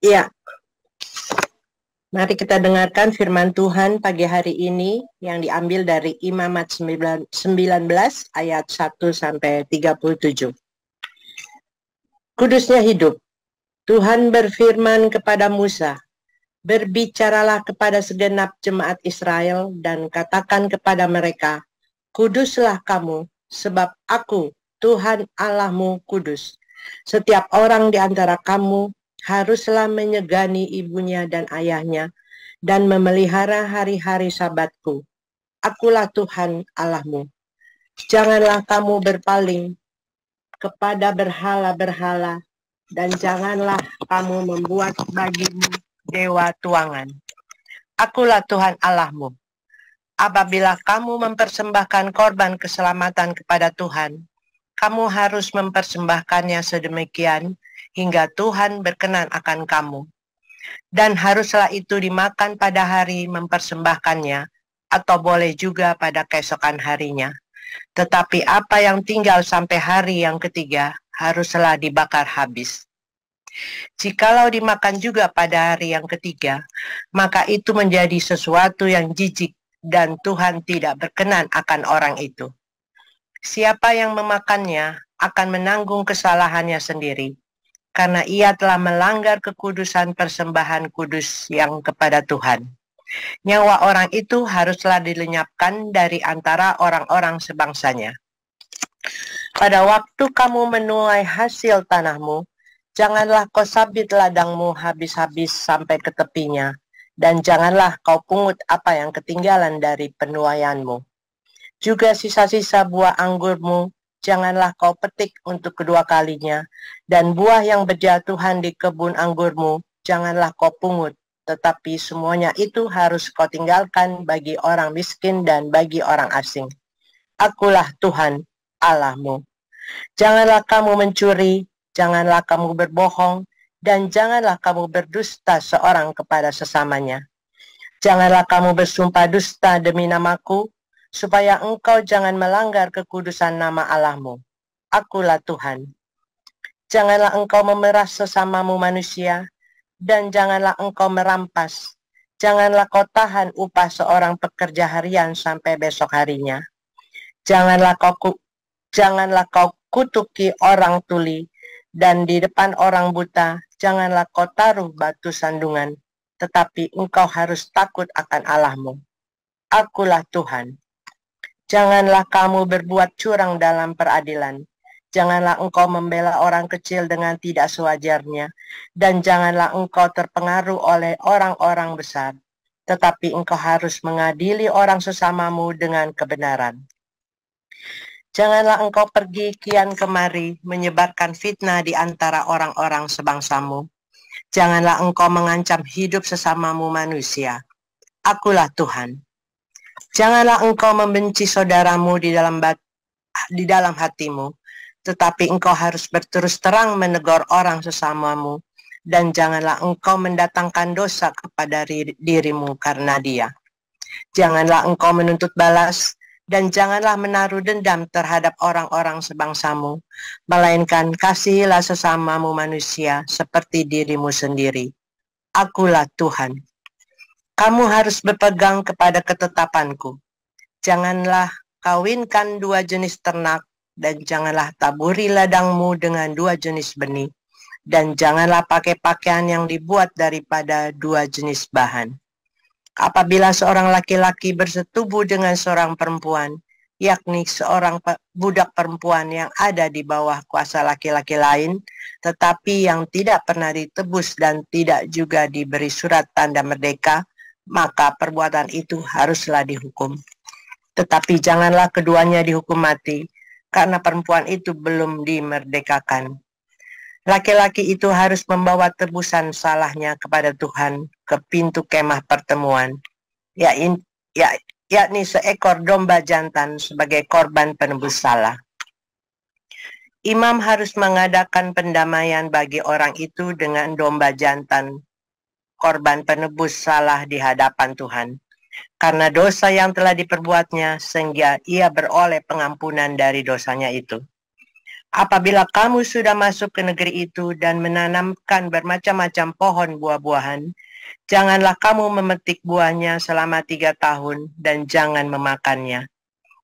Iya, mari kita dengarkan firman Tuhan pagi hari ini yang diambil dari Imamat 19 ayat 1 sampai 37. Kudusnya hidup. Tuhan berfirman kepada Musa, "Berbicaralah kepada segenap jemaat Israel dan katakan kepada mereka, Kuduslah kamu, sebab aku, Tuhan Allahmu, kudus. Setiap orang di antara kamu haruslah menyegani ibunya dan ayahnya dan memelihara hari-hari Sabatku. Akulah Tuhan Allahmu. Janganlah kamu berpaling kepada berhala-berhala dan janganlah kamu membuat bagimu dewa tuangan. Akulah Tuhan Allahmu. Apabila kamu mempersembahkan korban keselamatan kepada Tuhan, kamu harus mempersembahkannya sedemikian hingga Tuhan berkenan akan kamu. Dan haruslah itu dimakan pada hari mempersembahkannya, atau boleh juga pada keesokan harinya. Tetapi apa yang tinggal sampai hari yang ketiga, haruslah dibakar habis. Jikalau dimakan juga pada hari yang ketiga, maka itu menjadi sesuatu yang jijik dan Tuhan tidak berkenan akan orang itu. Siapa yang memakannya akan menanggung kesalahannya sendiri, karena ia telah melanggar kekudusan persembahan kudus yang kepada Tuhan. Nyawa orang itu haruslah dilenyapkan dari antara orang-orang sebangsanya. Pada waktu kamu menuai hasil tanahmu, janganlah kau sabit ladangmu habis-habis sampai ke tepinya, dan janganlah kau pungut apa yang ketinggalan dari penuaianmu. Juga sisa-sisa buah anggurmu, janganlah kau petik untuk kedua kalinya, dan buah yang berjatuhan di kebun anggurmu, janganlah kau pungut, tetapi semuanya itu harus kau tinggalkan bagi orang miskin dan bagi orang asing. Akulah Tuhan Allahmu. Janganlah kamu mencuri, janganlah kamu berbohong, dan janganlah kamu berdusta seorang kepada sesamanya. Janganlah kamu bersumpah dusta demi namaku, supaya engkau jangan melanggar kekudusan nama Allahmu. Akulah Tuhan. Janganlah engkau memeras sesamamu manusia, dan janganlah engkau merampas. Janganlah kau tahan upah seorang pekerja harian sampai besok harinya. Janganlah kau kutuki orang tuli, dan di depan orang buta, janganlah kau taruh batu sandungan, tetapi engkau harus takut akan Allahmu. Akulah Tuhan. Janganlah kamu berbuat curang dalam peradilan. Janganlah engkau membela orang kecil dengan tidak sewajarnya, dan janganlah engkau terpengaruh oleh orang-orang besar, tetapi engkau harus mengadili orang sesamamu dengan kebenaran. Janganlah engkau pergi kian kemari menyebarkan fitnah di antara orang-orang sebangsamu. Janganlah engkau mengancam hidup sesamamu manusia. Akulah Tuhan. Janganlah engkau membenci saudaramu di dalam hatimu, tetapi engkau harus berterus terang menegur orang sesamamu, dan janganlah engkau mendatangkan dosa kepada dirimu karena dia. Janganlah engkau menuntut balas, dan janganlah menaruh dendam terhadap orang-orang sebangsamu, melainkan kasihilah sesamamu manusia seperti dirimu sendiri. Akulah Tuhan. Kamu harus berpegang kepada ketetapanku. Janganlah kawinkan dua jenis ternak, dan janganlah taburi ladangmu dengan dua jenis benih, dan janganlah pakai pakaian yang dibuat daripada dua jenis bahan. Apabila seorang laki-laki bersetubuh dengan seorang perempuan, yakni seorang budak perempuan yang ada di bawah kuasa laki-laki lain, tetapi yang tidak pernah ditebus dan tidak juga diberi surat tanda merdeka, maka perbuatan itu haruslah dihukum. Tetapi janganlah keduanya dihukum mati, karena perempuan itu belum dimerdekakan. Laki-laki itu harus membawa tebusan salahnya kepada Tuhan ke pintu kemah pertemuan, yakni seekor domba jantan sebagai korban penebus salah. Imam harus mengadakan pendamaian bagi orang itu dengan domba jantan, korban penebus salah di hadapan Tuhan, karena dosa yang telah diperbuatnya, sehingga ia beroleh pengampunan dari dosanya itu. Apabila kamu sudah masuk ke negeri itu dan menanamkan bermacam-macam pohon buah-buahan, janganlah kamu memetik buahnya selama 3 tahun dan jangan memakannya.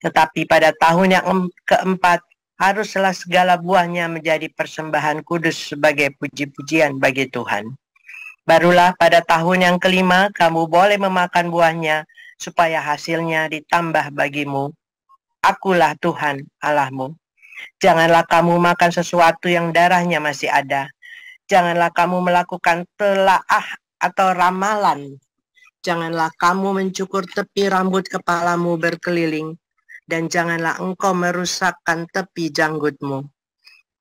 Tetapi pada tahun yang keempat, haruslah segala buahnya menjadi persembahan kudus sebagai puji-pujian bagi Tuhan. Barulah pada tahun yang kelima, kamu boleh memakan buahnya, supaya hasilnya ditambah bagimu. Akulah Tuhan Allahmu. Janganlah kamu makan sesuatu yang darahnya masih ada. Janganlah kamu melakukan telaah atau ramalan. Janganlah kamu mencukur tepi rambut kepalamu berkeliling. Dan janganlah engkau merusakkan tepi janggutmu.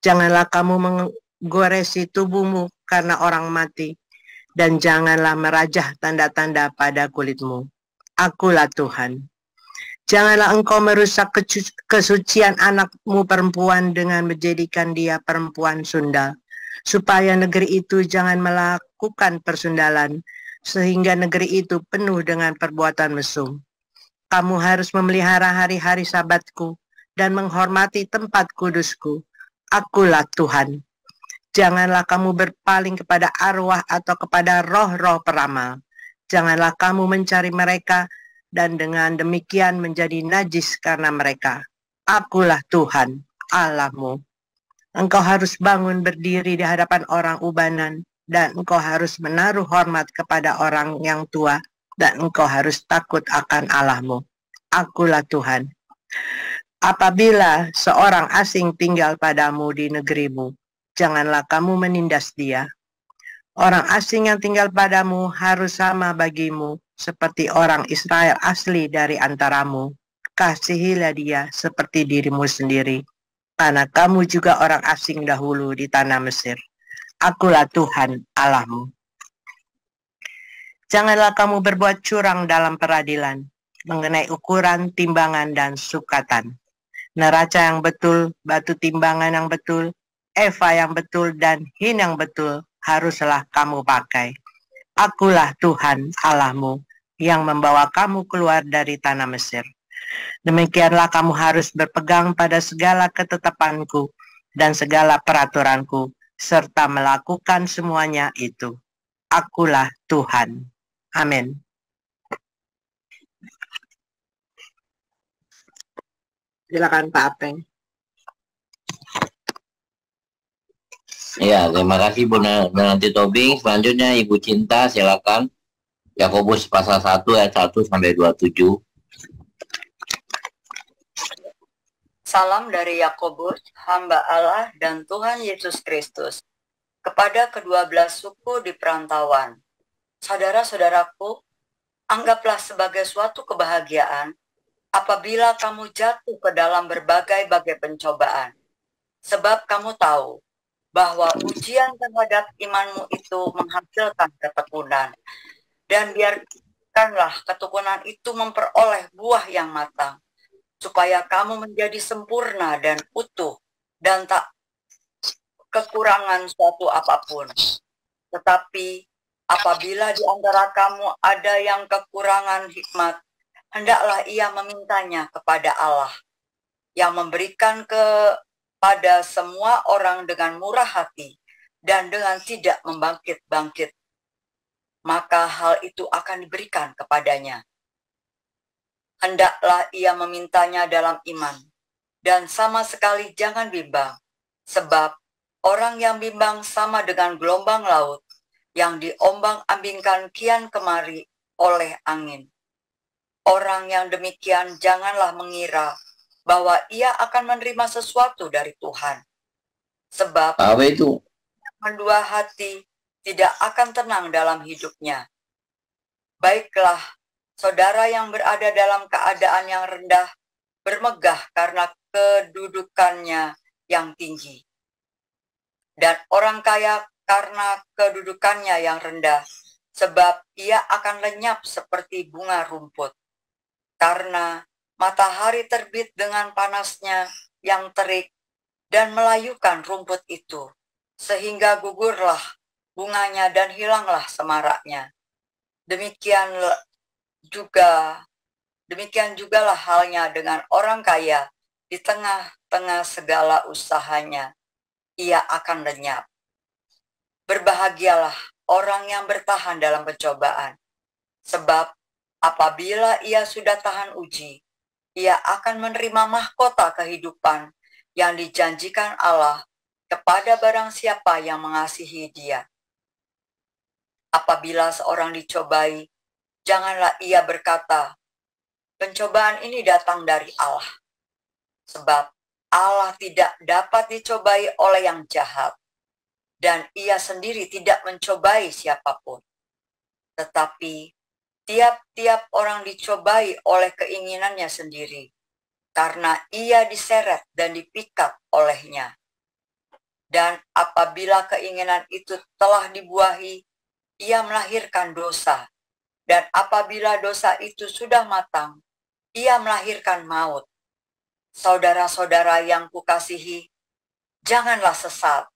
Janganlah kamu menggoresi tubuhmu karena orang mati. Dan janganlah merajah tanda-tanda pada kulitmu. Akulah Tuhan. Janganlah engkau merusak kesucian anakmu perempuan dengan menjadikan dia perempuan sundal, supaya negeri itu jangan melakukan persundalan, sehingga negeri itu penuh dengan perbuatan mesum. Kamu harus memelihara hari-hari sabatku dan menghormati tempat kudusku. Akulah Tuhan. Janganlah kamu berpaling kepada arwah atau kepada roh-roh peramal. Janganlah kamu mencari mereka dan dengan demikian menjadi najis karena mereka. Akulah Tuhan, Allahmu. Engkau harus bangun berdiri di hadapan orang ubanan, dan engkau harus menaruh hormat kepada orang yang tua, dan engkau harus takut akan Allahmu. Akulah Tuhan. Apabila seorang asing tinggal padamu di negerimu, janganlah kamu menindas dia. Orang asing yang tinggal padamu harus sama bagimu, seperti orang Israel asli dari antaramu. Kasihilah dia seperti dirimu sendiri, karena kamu juga orang asing dahulu di tanah Mesir. Akulah Tuhan Allahmu. Janganlah kamu berbuat curang dalam peradilan, mengenai ukuran, timbangan, dan sukatan. Neraca yang betul, batu timbangan yang betul, eva yang betul, dan hin yang betul haruslah kamu pakai. Akulah Tuhan Allahmu yang membawa kamu keluar dari tanah Mesir. Demikianlah kamu harus berpegang pada segala ketetapanku dan segala peraturanku, serta melakukan semuanya itu. Akulah Tuhan. Amin. Silakan Pak Apeng. Ya, terima kasih Bu Nanti Tobing. Selanjutnya Ibu Cinta, silakan. Yakobus pasal 1 ayat 1 sampai 27. Salam dari Yakobus, hamba Allah dan Tuhan Yesus Kristus, kepada kedua-belas suku di perantauan. Saudara-saudaraku, anggaplah sebagai suatu kebahagiaan apabila kamu jatuh ke dalam berbagai-bagai pencobaan. Sebab kamu tahu bahwa ujian terhadap imanmu itu menghasilkan ketekunan. Dan biarkanlah ketekunan itu memperoleh buah yang matang, supaya kamu menjadi sempurna dan utuh, dan tak kekurangan suatu apapun. Tetapi apabila di antara kamu ada yang kekurangan hikmat, hendaklah ia memintanya kepada Allah, yang memberikan kepada semua orang dengan murah hati, dan dengan tidak membangkit-bangkit. Maka hal itu akan diberikan kepadanya. Hendaklah ia memintanya dalam iman, dan sama sekali jangan bimbang, sebab orang yang bimbang sama dengan gelombang laut, yang diombang-ambingkan kian kemari oleh angin. Orang yang demikian janganlah mengira bahwa ia akan menerima sesuatu dari Tuhan. Sebab Apa itu? Mendua hati tidak akan tenang dalam hidupnya. Baiklah, saudara yang berada dalam keadaan yang rendah, bermegah karena kedudukannya yang tinggi. Dan orang kaya karena kedudukannya yang rendah, sebab ia akan lenyap seperti bunga rumput. Karena matahari terbit dengan panasnya yang terik dan melayukan rumput itu, sehingga gugurlah bunganya dan hilanglah semaraknya. Demikian jugalah halnya dengan orang kaya di tengah tengah segala usahanya, ia akan lenyap. Berbahagialah orang yang bertahan dalam pencobaan, sebab apabila ia sudah tahan uji, ia akan menerima mahkota kehidupan yang dijanjikan Allah kepada barang siapa yang mengasihi Dia. Apabila seorang dicobai, janganlah ia berkata, "Pencobaan ini datang dari Allah." Sebab Allah tidak dapat dicobai oleh yang jahat, dan ia sendiri tidak mencobai siapapun. Tetapi tiap-tiap orang dicobai oleh keinginannya sendiri, karena ia diseret dan dipikat olehnya. Dan apabila keinginan itu telah dibuahi, ia melahirkan dosa. Dan apabila dosa itu sudah matang, ia melahirkan maut. Saudara-saudara yang kukasihi, janganlah sesat.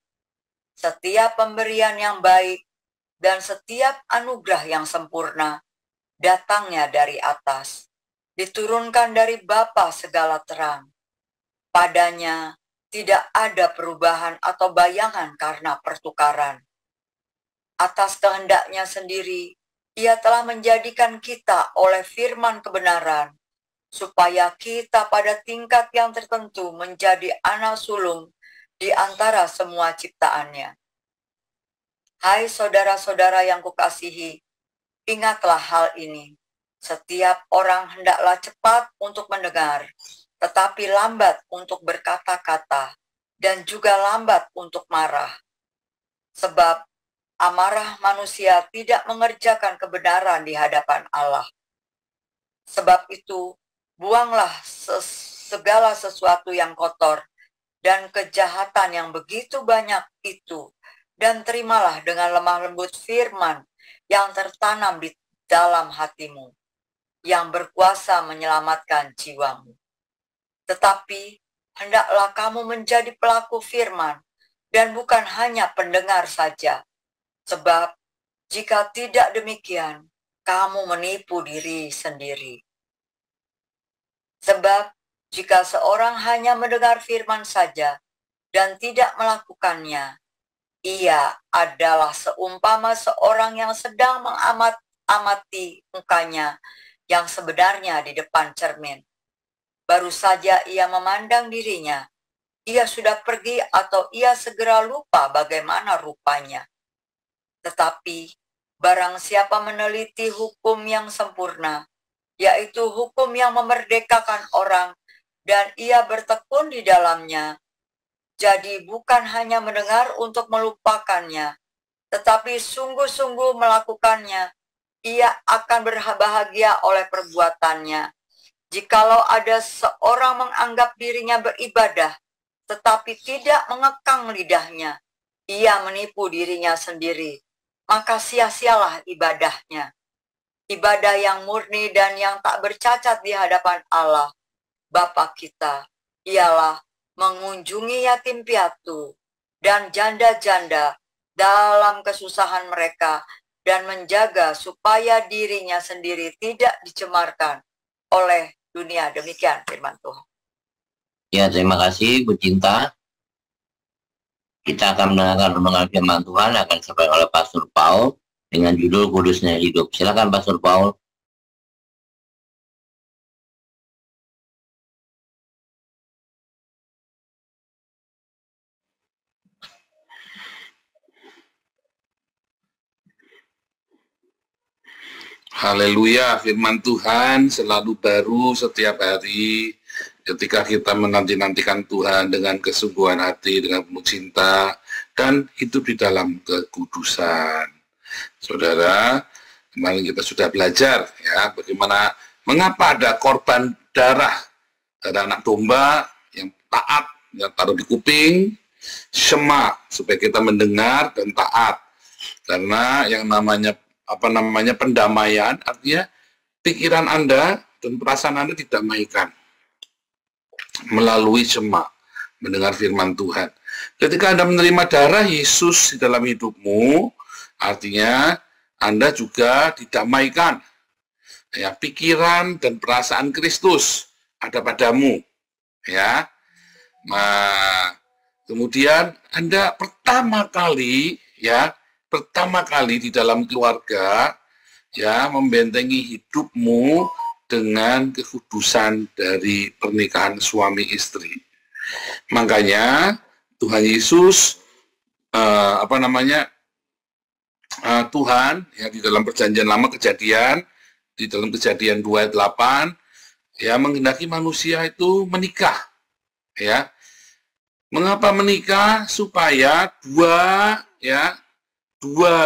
Setiap pemberian yang baik dan setiap anugerah yang sempurna datangnya dari atas, diturunkan dari Bapa segala terang. Padanya tidak ada perubahan atau bayangan karena pertukaran. Atas kehendaknya sendiri, Ia telah menjadikan kita oleh firman kebenaran, supaya kita pada tingkat yang tertentu menjadi anak sulung di antara semua ciptaannya. Hai saudara-saudara yang kukasihi, ingatlah hal ini. Setiap orang hendaklah cepat untuk mendengar, tetapi lambat untuk berkata-kata, dan juga lambat untuk marah. Sebab amarah manusia tidak mengerjakan kebenaran di hadapan Allah. Sebab itu, buanglah segala sesuatu yang kotor dan kejahatan yang begitu banyak itu, dan terimalah dengan lemah lembut firman yang tertanam di dalam hatimu, yang berkuasa menyelamatkan jiwamu. Tetapi hendaklah kamu menjadi pelaku firman, dan bukan hanya pendengar saja. Sebab jika tidak demikian, kamu menipu diri sendiri. Sebab jika seorang hanya mendengar firman saja dan tidak melakukannya, ia adalah seumpama seorang yang sedang mengamati mukanya yang sebenarnya di depan cermin. Baru saja ia memandang dirinya, ia sudah pergi atau ia segera lupa bagaimana rupanya. Tetapi barang siapa meneliti hukum yang sempurna, yaitu hukum yang memerdekakan orang, dan ia bertekun di dalamnya. Jadi bukan hanya mendengar untuk melupakannya, tetapi sungguh-sungguh melakukannya, ia akan berbahagia oleh perbuatannya. Jikalau ada seorang menganggap dirinya beribadah, tetapi tidak mengekang lidahnya, ia menipu dirinya sendiri, maka sia-sialah ibadahnya. Ibadah yang murni dan yang tak bercacat di hadapan Allah, Bapa kita, ialah mengunjungi yatim piatu dan janda-janda dalam kesusahan mereka, dan menjaga supaya dirinya sendiri tidak dicemarkan oleh dunia. Demikian firman Tuhan. Ya, terima kasih Bu Cinta. Kita akan mendengarkan renungan firman Tuhan akan disampaikan oleh Pastor Paul dengan judul Kudusnya Hidup. Silakan Pastor Paul. Haleluya, firman Tuhan selalu baru setiap hari ketika kita menanti-nantikan Tuhan dengan kesungguhan hati, dengan penuh cinta, dan hidup di dalam kekudusan. Saudara, kemarin kita sudah belajar ya bagaimana mengapa ada korban darah, ada anak domba yang taat, yang taruh di kuping, Shema, supaya kita mendengar dan taat. Karena yang namanya pendamaian, artinya pikiran Anda dan perasaan Anda didamaikan melalui Shema, mendengar firman Tuhan. Ketika Anda menerima darah Yesus di dalam hidupmu, artinya Anda juga didamaikan. Ya, pikiran dan perasaan Kristus ada padamu. Ya. Nah, kemudian Anda pertama kali di dalam keluarga ya membentengi hidupmu dengan kekudusan dari pernikahan suami istri. Makanya Tuhan Yesus Tuhan ya di dalam perjanjian lama di dalam kejadian 2 ayat 8 ya menghendaki manusia itu menikah ya. Mengapa menikah? Supaya dua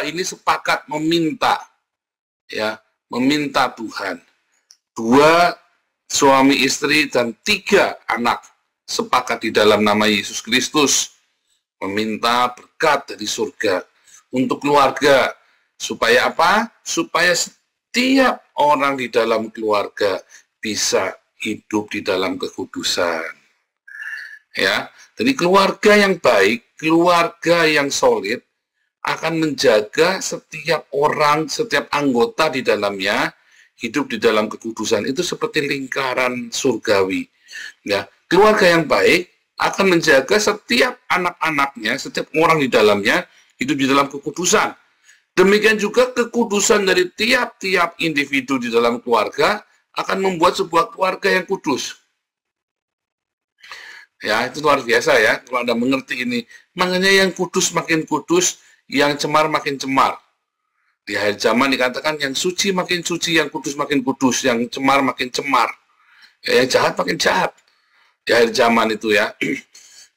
ini sepakat meminta Tuhan. 2 suami istri dan 3 anak sepakat di dalam nama Yesus Kristus meminta berkat dari surga untuk keluarga. Supaya apa? Supaya setiap orang di dalam keluarga bisa hidup di dalam kekudusan. Ya, jadi keluarga yang baik, keluarga yang solid akan menjaga setiap orang, setiap anggota di dalamnya hidup di dalam kekudusan. Itu seperti lingkaran surgawi. Ya, keluarga yang baik akan menjaga setiap anak-anaknya, setiap orang di dalamnya hidup di dalam kekudusan. Demikian juga kekudusan dari tiap-tiap individu di dalam keluarga akan membuat sebuah keluarga yang kudus. Ya, itu luar biasa ya, kalau Anda mengerti ini. Makanya yang kudus makin kudus, yang cemar makin cemar. Di akhir zaman dikatakan yang suci makin suci, yang kudus makin kudus, yang cemar makin cemar. Ya, yang jahat makin jahat. Di akhir zaman itu ya.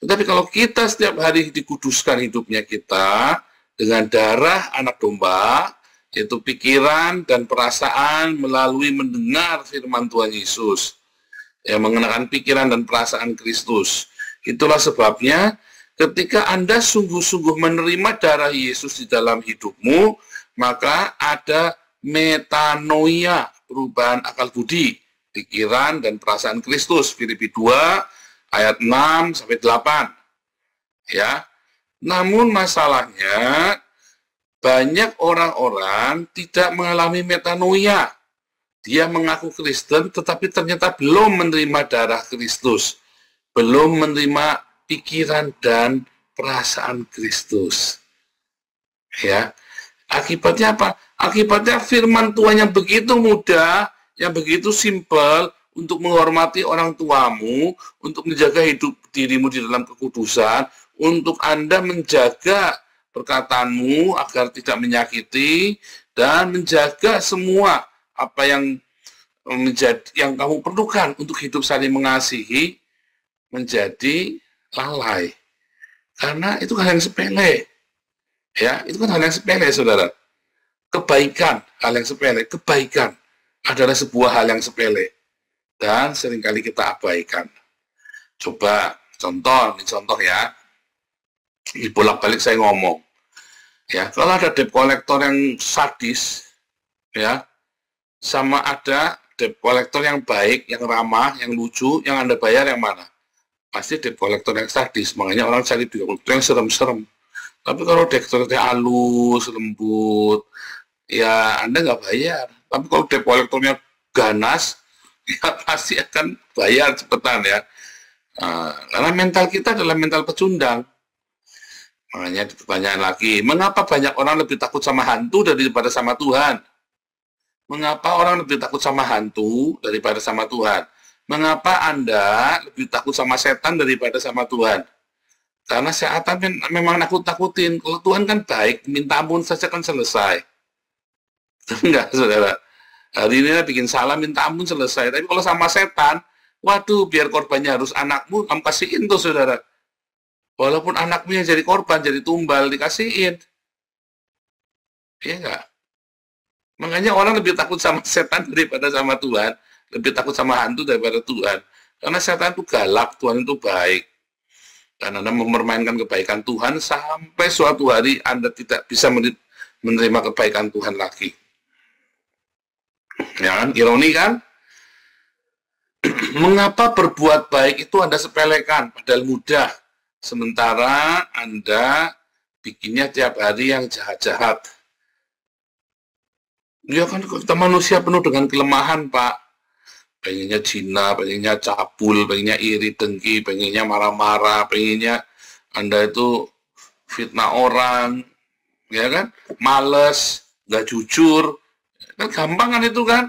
Tetapi kalau kita setiap hari dikuduskan hidupnya kita dengan darah anak domba, yaitu pikiran dan perasaan melalui mendengar firman Tuhan Yesus, yang mengenakan pikiran dan perasaan Kristus. Itulah sebabnya ketika Anda sungguh-sungguh menerima darah Yesus di dalam hidupmu, maka ada metanoia, perubahan akal budi, pikiran dan perasaan Kristus. Filipi 2 ayat 6 sampai 8. Ya. Namun masalahnya banyak orang-orang tidak mengalami metanoia. Dia mengaku Kristen tetapi ternyata belum menerima darah Kristus, belum menerima pikiran dan perasaan Kristus. Ya. Akibatnya apa? Akibatnya firman Tuhan yang begitu mudah, yang begitu simpel untuk menghormati orang tuamu, untuk menjaga hidup dirimu di dalam kekudusan, untuk Anda menjaga perkataanmu agar tidak menyakiti dan menjaga semua apa yang kamu perlukan untuk hidup saling mengasihi menjadi lalai. Karena itu hal yang sepele. Ya, itu kan hal yang sepele, saudara. Kebaikan, hal yang sepele. Kebaikan adalah sebuah hal yang sepele. Dan seringkali kita abaikan. Coba, ini contoh ya. Bolak-balik saya ngomong. Ya, kalau ada debt collector yang sadis, ya, sama ada debt collector yang baik, yang ramah, yang lucu, yang Anda bayar yang mana? Pasti debt collector yang sadis. Makanya orang cari debt collector yang serem-serem. Tapi kalau debt collector halus, lembut, ya Anda nggak bayar. Tapi kalau debt collectornya ganas, ya pasti akan bayar cepetan ya. Karena mental kita adalah mental pecundang. Makanya pertanyaan lagi, mengapa banyak orang lebih takut sama hantu daripada sama Tuhan? Mengapa orang lebih takut sama hantu daripada sama Tuhan? Mengapa Anda lebih takut sama setan daripada sama Tuhan? Karena setan memang nakut-nakutin. Kalau Tuhan kan baik, minta ampun saja kan selesai. Enggak, saudara. Hari ini bikin salah, minta ampun selesai. Tapi kalau sama setan, waduh, biar korbannya harus anakmu, kamu kasihin tuh, saudara. Walaupun anakmu yang jadi korban, jadi tumbal, dikasihin. Iya enggak? Makanya orang lebih takut sama setan daripada sama Tuhan. Lebih takut sama hantu daripada Tuhan. Karena setan itu galak, Tuhan itu baik. Dan Anda mempermainkan kebaikan Tuhan sampai suatu hari Anda tidak bisa menerima kebaikan Tuhan lagi. Ya kan? Ironi kan? Mengapa berbuat baik itu Anda sepelekan, padahal mudah. Sementara Anda bikinnya tiap hari yang jahat-jahat. Ya kan kita manusia penuh dengan kelemahan, Pak. pengennya zina, pengennya cabul, pengennya iri dengki, pengennya marah-marah, pengennya Anda itu fitnah orang, ya kan, males, nggak jujur, kan gampang kan itu kan.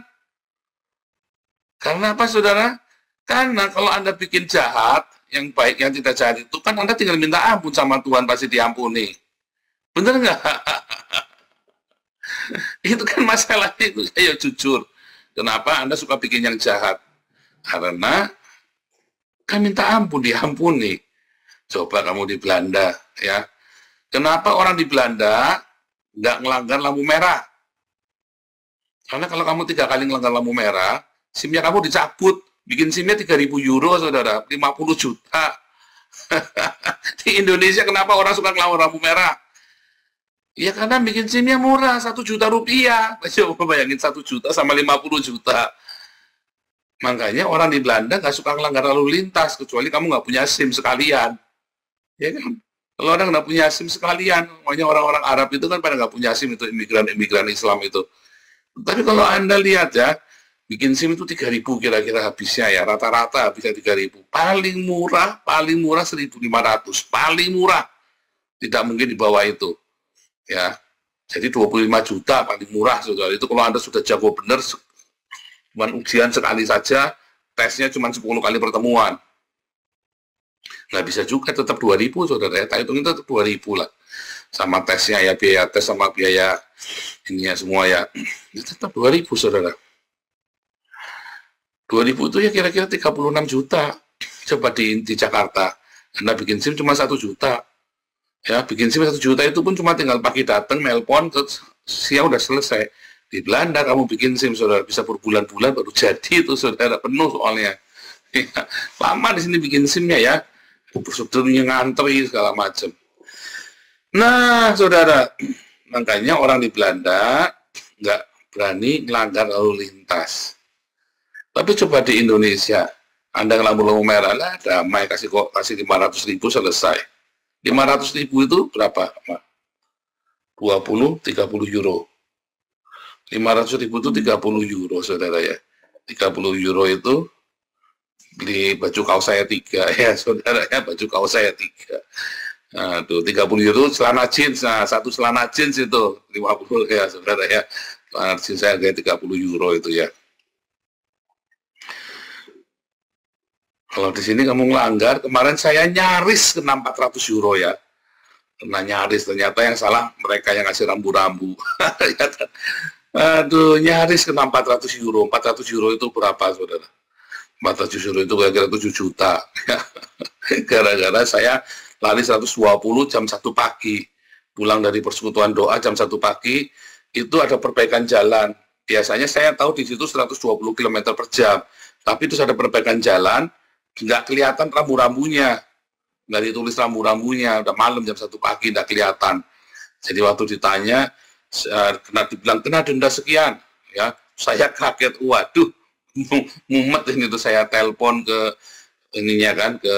Karena apa saudara? Karena kalau Anda bikin jahat, yang baik yang tidak jahat itu kan Anda tinggal minta ampun sama Tuhan, pasti diampuni. Bener nggak? Itu kan masalahnya itu. Ayo jujur. Kenapa Anda suka bikin yang jahat? Karena kan minta ampun, diampuni. Coba kamu di Belanda, ya. Kenapa orang di Belanda nggak ngelanggar lampu merah? Karena kalau kamu 3 kali ngelanggar lampu merah, SIM-nya kamu dicabut. Bikin SIM-nya 3.000 euro, saudara. 50 juta. Di Indonesia kenapa orang suka ngelanggar lampu merah? Ya karena bikin SIM-nya murah, 1 juta rupiah. Coba bayangin 1 juta sama 50 juta. Makanya orang di Belanda nggak suka ngelanggar lalu lintas, kecuali kamu nggak punya SIM sekalian. Ya kan? Kalau orang nggak punya SIM sekalian, makanya orang-orang Arab itu kan pada nggak punya SIM, itu imigran-imigran Islam itu. Tapi kalau Anda lihat ya, bikin SIM itu 3.000 kira-kira habisnya ya, rata-rata habisnya 3.000. Paling murah 1.500, paling murah. Tidak mungkin di bawah itu. Ya, jadi 25 juta paling murah, saudara. Itu kalau Anda sudah jago benar, cuma ujian sekali saja, tesnya cuma 10 kali pertemuan. Nggak bisa juga, tetap 2.000, saudara. Ya, hitung itu tetap 2.000 lah. Sama tesnya ya, biaya tes sama biaya ininya semua ya. Ya tetap 2.000, saudara. 2.000 itu ya kira-kira 36 juta. Coba di Jakarta, Anda bikin SIM cuma 1 juta. Ya, bikin SIM 1 juta itu pun cuma tinggal pagi datang, nelpon, terus siang udah selesai. Di Belanda kamu bikin SIM, saudara, bisa berbulan-bulan baru jadi itu, saudara, penuh soalnya. Ya, lama di sini bikin SIM-nya ya, sebetulnya ngantri segala macam. Nah, saudara, makanya orang di Belanda nggak berani melanggar lalu lintas. Tapi coba di Indonesia, Anda lampu-lampu merah lah, damai, kasih 500.000 selesai. 500.000 itu berapa? 30 euro. 500.000 itu 30 euro, saudara ya. 30 euro itu beli baju kaos saya 3 ya, saudara ya, baju kaos saya 3. Nah, tuh 30 euro celana jeans, nah satu celana jeans itu 50 ya, saudara ya. Celana jeans saya harganya 30 euro itu ya. Kalau di sini kamu ngelanggar, kemarin saya nyaris kena 400 euro ya. Kena nyaris, ternyata yang salah mereka yang ngasih rambu-rambu. Aduh, nyaris kena 400 euro. 400 euro itu berapa, saudara? 400 euro itu kira-kira 7 juta. Gara-gara saya lari 120 jam 1 pagi. Pulang dari persekutuan doa jam 1 pagi, itu ada perbaikan jalan. Biasanya saya tahu di situ 120 km per jam. Tapi itu ada perbaikan jalan, nggak kelihatan rambu-rambunya, nggak ditulis rambu-rambunya, udah malam jam 1 pagi nggak kelihatan. Jadi waktu ditanya, dibilang kena denda sekian, ya saya kaget, waduh, mumet ini tuh, saya telepon ke ininya kan, ke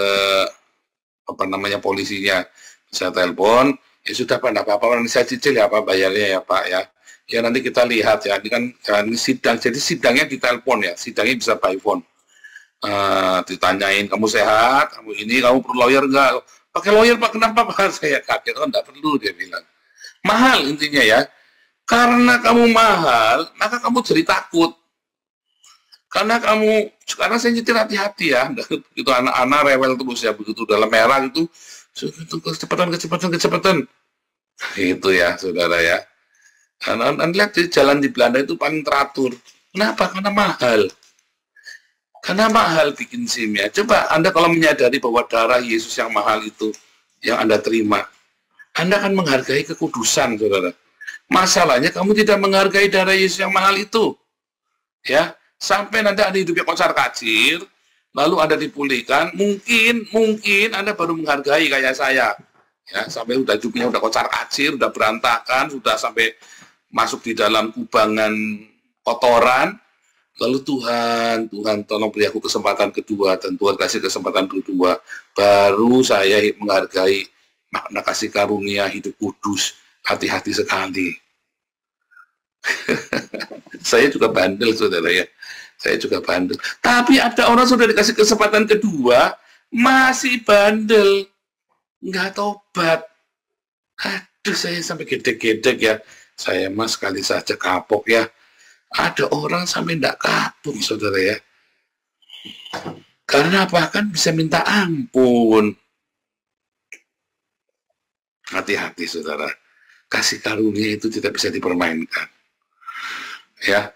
apa namanya polisinya, saya telepon, ya sudah Pak, nggak apa-apa, nanti saya cicil ya Pak, bayarnya ya Pak ya. Ya nanti kita lihat ya, ini kan ini sidang, jadi sidangnya di telepon ya, sidangnya bisa by phone. Ditanyain, kamu sehat, kamu ini, kamu perlu lawyer nggak? Pakai lawyer Pak, kenapa Pak? Saya kaget, oh nggak perlu, dia bilang. Mahal intinya ya, karena kamu mahal, maka kamu jadi takut. Karena sekarang saya nyetir hati-hati ya, itu anak-anak rewel terus ya, begitu dalam merah itu, kecepatan. Itu ya, saudara ya. Anda lihat di jalan di Belanda itu paling teratur. Kenapa? Karena mahal. Karena mahal bikin SIM ya. Coba Anda kalau menyadari bahwa darah Yesus yang mahal itu yang Anda terima, Anda akan menghargai kekudusan, saudara. Masalahnya kamu tidak menghargai darah Yesus yang mahal itu. Ya, sampai nanti Anda hidupnya kocar-kacir, lalu Anda dipulihkan, mungkin Anda baru menghargai kayak saya. Ya, sampai udah hidupnya udah kocar-kacir, udah berantakan, sudah sampai masuk di dalam kubangan kotoran. Lalu Tuhan tolong beri aku kesempatan kedua, dan Tuhan kasih kesempatan kedua, baru saya menghargai makna kasih karunia hidup kudus, hati-hati sekali. Saya juga bandel, saudara ya. Saya juga bandel. Tapi ada orang sudah dikasih kesempatan kedua, masih bandel. Nggak tobat. Aduh, saya sampai gedek-gedek ya. Saya mas sekali saja kapok ya. Ada orang sampai nggak kapok, saudara ya. Karena apa? Kan bisa minta ampun. Hati-hati, saudara. Kasih karunia itu tidak bisa dipermainkan. Ya.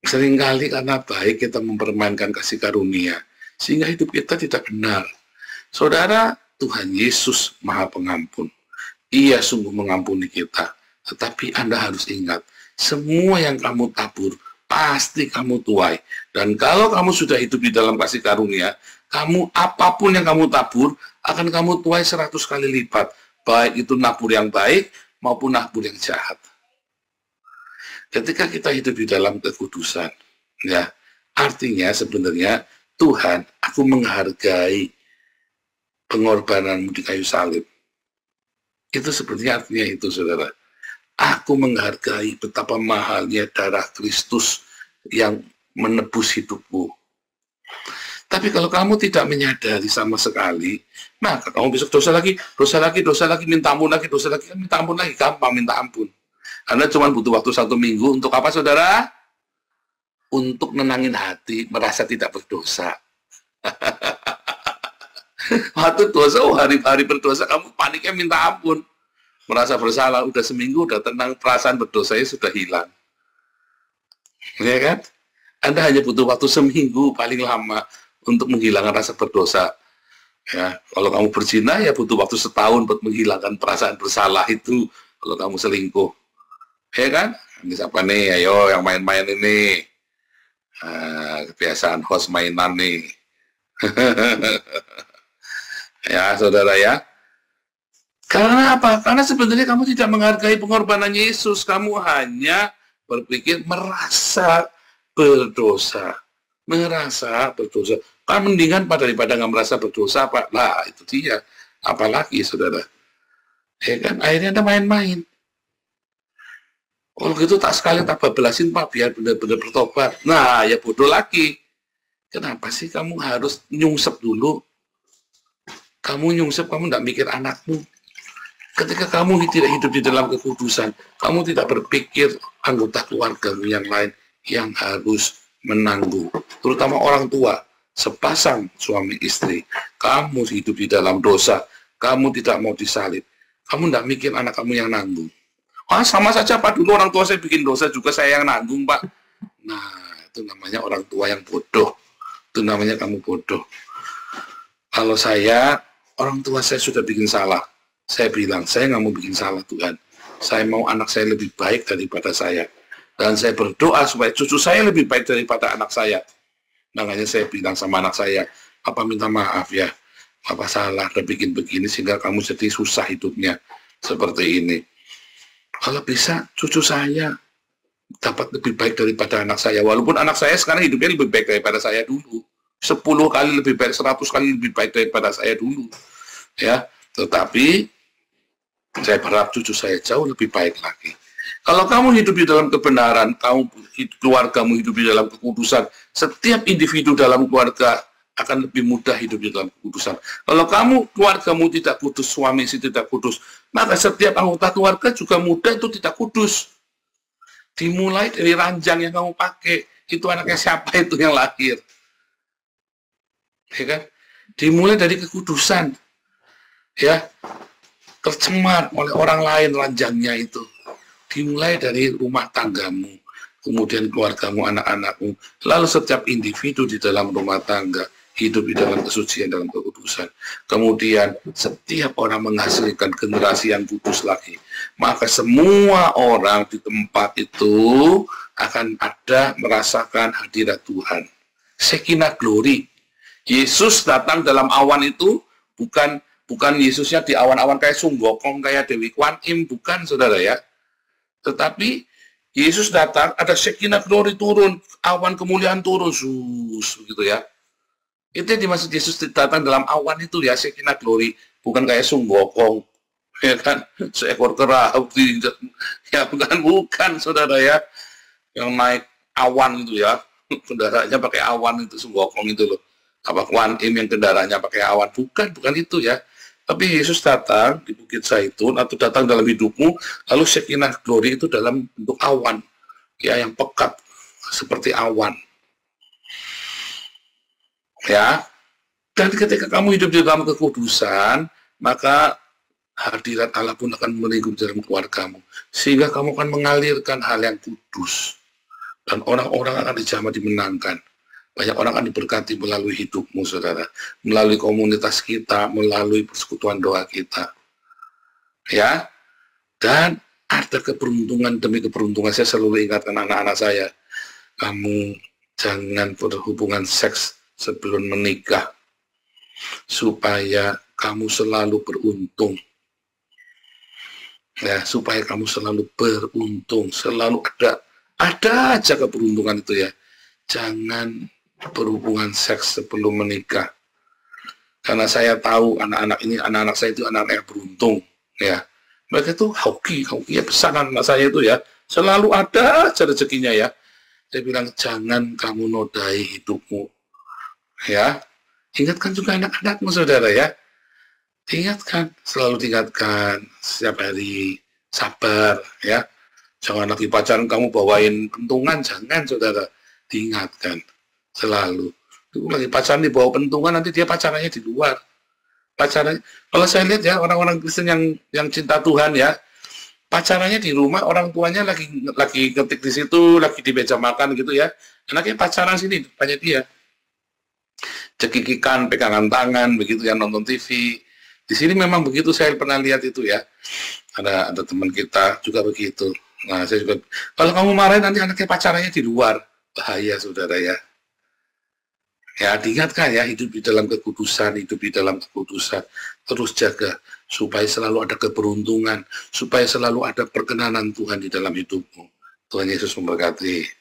Seringkali karena baik kita mempermainkan kasih karunia, sehingga hidup kita tidak benar. Saudara, Tuhan Yesus Maha Pengampun. Ia sungguh mengampuni kita. Tetapi Anda harus ingat, semua yang kamu tabur, pasti kamu tuai. Dan kalau kamu sudah hidup di dalam kasih karunia, kamu apapun yang kamu tabur, akan kamu tuai 100 kali lipat. Baik itu nabur yang baik, maupun nabur yang jahat. Ketika kita hidup di dalam kekudusan, ya, artinya sebenarnya Tuhan, aku menghargai pengorbananmu di kayu salib. Itu sebenarnya artinya itu, saudara. Aku menghargai betapa mahalnya darah Kristus yang menebus hidupmu. Tapi kalau kamu tidak menyadari sama sekali, maka kamu besok dosa lagi, minta ampun lagi, minta ampun lagi, gampang minta ampun. Anda cuma butuh waktu 1 minggu untuk apa, saudara? Untuk nenangin hati, merasa tidak berdosa. Waktu dosa, hari-hari berdosa, kamu paniknya minta ampun. Merasa bersalah, udah seminggu, udah tenang, perasaan berdosanya sudah hilang. Ya kan? Anda hanya butuh waktu seminggu paling lama untuk menghilangkan rasa berdosa. Ya, kalau kamu berzina, ya butuh waktu setahun buat menghilangkan perasaan bersalah itu. Kalau kamu selingkuh. Ya kan? Ini siapa nih? Ayo yang main-main ini. Kebiasaan host mainan nih. Ya, saudara ya. Karena apa? Karena sebenarnya kamu tidak menghargai pengorbanan Yesus. Kamu hanya berpikir merasa berdosa. Merasa berdosa. Kan mendingan daripada nggak merasa berdosa, Pak. Lah, itu dia. Apalagi, saudara. Ya kan? Akhirnya Anda main-main. Kalau gitu tak sekali tak bablasin, Pak, biar benar-benar bertobat. Nah, ya bodoh lagi. Kenapa sih kamu harus nyungsep dulu? Kamu nyungsep, kamu tidak mikir anakmu. Ketika kamu tidak hidup di dalam kekudusan, kamu tidak berpikir anggota keluargamu yang lain yang harus menanggung. Terutama orang tua, sepasang suami istri. Kamu hidup di dalam dosa, kamu tidak mau disalib. Kamu tidak mikir anak kamu yang nanggung. Sama saja, Pak, dulu orang tua saya bikin dosa juga saya yang nanggung, Pak. Nah, itu namanya orang tua yang bodoh. Itu namanya kamu bodoh. Kalau saya, orang tua saya sudah bikin salah. Saya bilang, saya nggak mau bikin salah, Tuhan. Saya mau anak saya lebih baik daripada saya. Dan saya berdoa supaya cucu saya lebih baik daripada anak saya. Makanya saya bilang sama anak saya, Papa minta maaf ya. Papa salah, udah bikin begini sehingga kamu jadi susah hidupnya. Seperti ini. Kalau bisa, cucu saya dapat lebih baik daripada anak saya. Walaupun anak saya sekarang hidupnya lebih baik daripada saya dulu. 10 kali lebih baik, 100 kali lebih baik daripada saya dulu. Ya, tetapi saya berharap cucu saya jauh lebih baik lagi. Kalau kamu hidup di dalam kebenaran, keluargamu hidup di dalam kekudusan, setiap individu dalam keluarga akan lebih mudah hidup di dalam kekudusan. Kalau keluargamu tidak kudus, suami istri tidak kudus, maka setiap anggota keluarga juga mudah itu tidak kudus. Dimulai dari ranjang yang kamu pakai, itu anaknya siapa itu yang lahir. Ya kan? Dimulai dari kekudusan. Ya, tercemar oleh orang lain ranjangnya itu. Dimulai dari rumah tanggamu, kemudian keluargamu, anak-anakmu, lalu setiap individu di dalam rumah tangga hidup di dalam kesucian, dalam kekudusan. Kemudian setiap orang menghasilkan generasi yang kudus lagi. Maka semua orang di tempat itu akan ada merasakan hadirat Tuhan. Shekinah glory. Yesus datang dalam awan itu bukan Yesusnya di awan-awan kayak Sunggokong, kayak Dewi Kwan Im, bukan, saudara ya. Tetapi Yesus datang, ada Shekinah glory turun, awan kemuliaan turun, gitu ya. Itu yang dimaksud Yesus datang dalam awan itu ya, Shekinah glory, bukan kayak Sunggokong, ya kan, seekor kera, ya bukan, saudara ya, yang naik awan itu ya, kendaraannya pakai awan itu sembokong itu loh. Apa Kwan Im yang kendaraannya pakai awan? Bukan itu ya. Tapi Yesus datang di Bukit Zaitun atau datang dalam hidupmu, lalu Shekinah Glory itu dalam bentuk awan, ya, yang pekat seperti awan. Ya, dan ketika kamu hidup di dalam kekudusan, maka hadirat Allah pun akan melingkup dalam keluargamu, sehingga kamu akan mengalirkan hal yang kudus, dan orang-orang akan dijamah dimenangkan. Banyak orang akan diberkati melalui hidupmu, saudara, melalui komunitas kita, melalui persekutuan doa kita. Ya, dan ada keberuntungan demi keberuntungan. Saya selalu ingatkan anak-anak saya, kamu jangan berhubungan seks sebelum menikah, supaya kamu selalu beruntung. Ya, supaya kamu selalu beruntung, selalu ada aja keberuntungan itu ya. Jangan berhubungan seks sebelum menikah. Karena saya tahu anak-anak saya itu anak-anak yang beruntung, ya. Mereka itu hoki ya, besar anak saya itu ya. Selalu ada aja rezekinya ya. Saya bilang jangan kamu nodai hidupmu. Ya. Ingatkan juga anak-anakmu, saudara ya. Ingatkan, selalu diingatkan setiap hari, sabar ya. Jangan lagi pacaran kamu bawain pentungan, jangan, saudara. Diingatkan selalu. Itu lagi pacaran dibawa pentungan, nanti dia pacarannya di luar. Pacarannya, kalau saya lihat ya, orang-orang Kristen yang cinta Tuhan ya, pacarannya di rumah, orang tuanya lagi ketik di situ, lagi di meja makan gitu ya. Anaknya pacaran sini, banyak dia. Cekikikan, pegangan tangan, begitu ya, nonton TV. Di sini memang begitu, saya pernah lihat itu ya. Ada teman kita juga begitu. Nah, saya juga, kalau kamu marahin nanti anaknya pacarannya di luar. Bahaya, saudara ya. Ya, diingatkan ya, hidup di dalam kekudusan, terus jaga, supaya selalu ada keberuntungan, supaya selalu ada perkenanan Tuhan di dalam hidupmu. Tuhan Yesus memberkati.